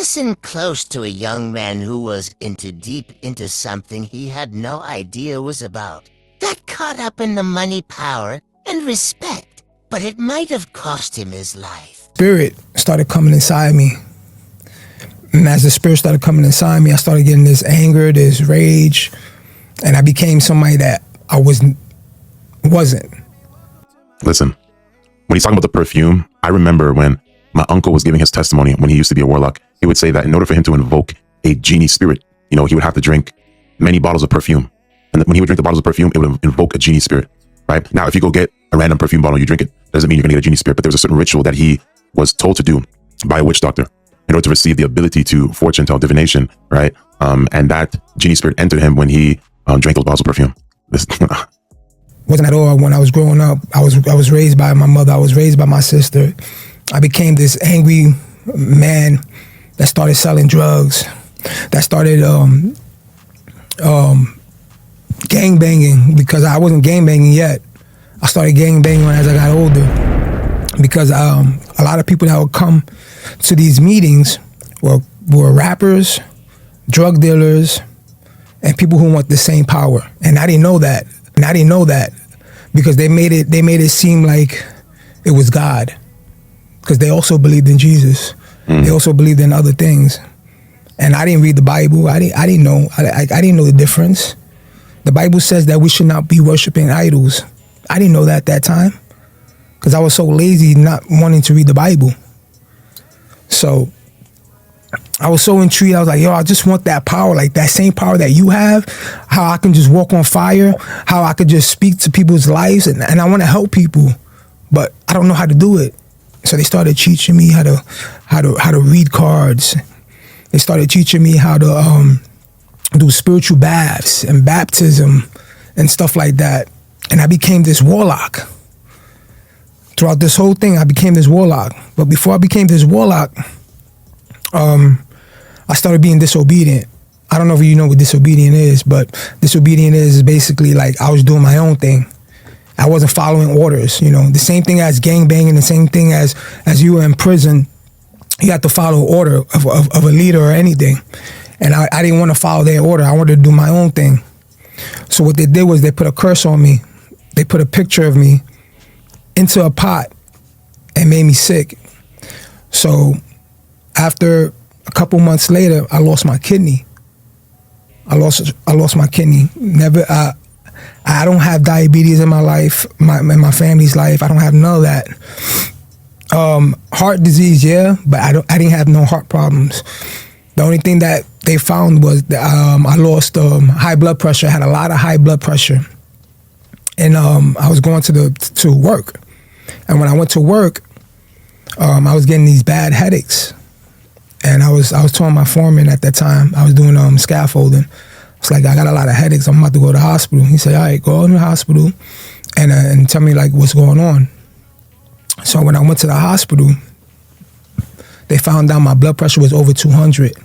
Listen close to a young man who was deep into something he had no idea was about. Got caught up in the money, power, and respect, but it might have cost him his life. Spirit started coming inside me. And as the spirit started coming inside me, I started getting this anger, this rage, and I became somebody that I wasn't. Listen, when he's talking about the perfume, I remember when my uncle was giving his testimony when he used to be a warlock. He would say that in order for him to invoke a genie spirit, he would have to drink many bottles of perfume. And when he would drink the bottles of perfume, it would invoke a genie spirit, right? Now, if you go get a random perfume bottle, you drink it, doesn't mean you're gonna get a genie spirit, but there's a certain ritual that he was told to do by a witch doctor in order to receive the ability to fortune tell, divination, right? And that genie spirit entered him when he drank those bottles of perfume. Wasn't at all when I was growing up. I was raised by my mother. I was raised by my sister. I became this angry man that started selling drugs, that started gang banging, because I wasn't gang banging yet. I started gang banging as I got older, because a lot of people that would come to these meetings were rappers, drug dealers, and people who want the same power. And I didn't know that. And I didn't know that because they made it seem like it was God, because they also believed in Jesus. They also believed in other things. And I didn't read the Bible. I didn't know. I didn't know the difference. The Bible says that we should not be worshiping idols. I didn't know that at that time, because I was so lazy not wanting to read the Bible. So I was so intrigued. I was like, yo, I just want that power, like that same power that you have, how I can just walk on fire, how I could just speak to people's lives, and I want to help people, but I don't know how to do it. So they started teaching me how to read cards. They started teaching me how to do spiritual baths and baptism and stuff like that. And I became this warlock. Throughout this whole thing, I became this warlock. But before I became this warlock, I started being disobedient. I don't know if you know what disobedient is, but disobedient is basically like I was doing my own thing. I wasn't following orders, the same thing as gang banging, the same thing as you were in prison. You have to follow order of a leader or anything. And I didn't want to follow their order. I wanted to do my own thing. So what they did was they put a curse on me. They put a picture of me into a pot and made me sick. So after a couple months later, I lost my kidney. I lost my kidney. I don't have diabetes in my life, in my family's life. I don't have none of that. Heart disease, yeah, but I didn't have no heart problems. The only thing that they found was that I lost high blood pressure. I had a lot of high blood pressure, and I was going to work. And when I went to work, I was getting these bad headaches. And I was telling my foreman at that time, I was doing scaffolding. It's like, I got a lot of headaches. I'm about to go to the hospital. He said, all right, go to the hospital and tell me like what's going on. So when I went to the hospital, they found out my blood pressure was over 200.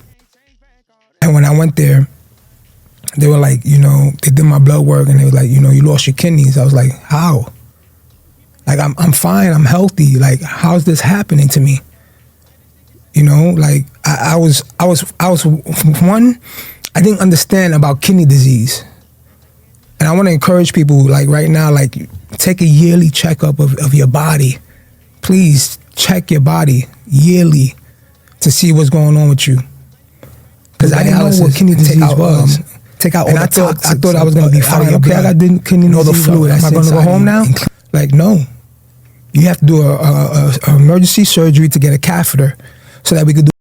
And when I went there, they were like, they did my blood work and they were like, you lost your kidneys. I was like, how? Like, I'm fine, I'm healthy. Like, how's this happening to me? Like I was one, I didn't understand about kidney disease. And I want to encourage people, like right now, like take a yearly checkup of your body. Please check your body yearly to see what's going on with you. Because I didn't know what kidney disease was. Take out all the toxins. I thought I was going to be fine. Okay, I got kidney disease. The fluid. Am I going to go home now? Like, no. You have to do a emergency surgery to get a catheter so that we could do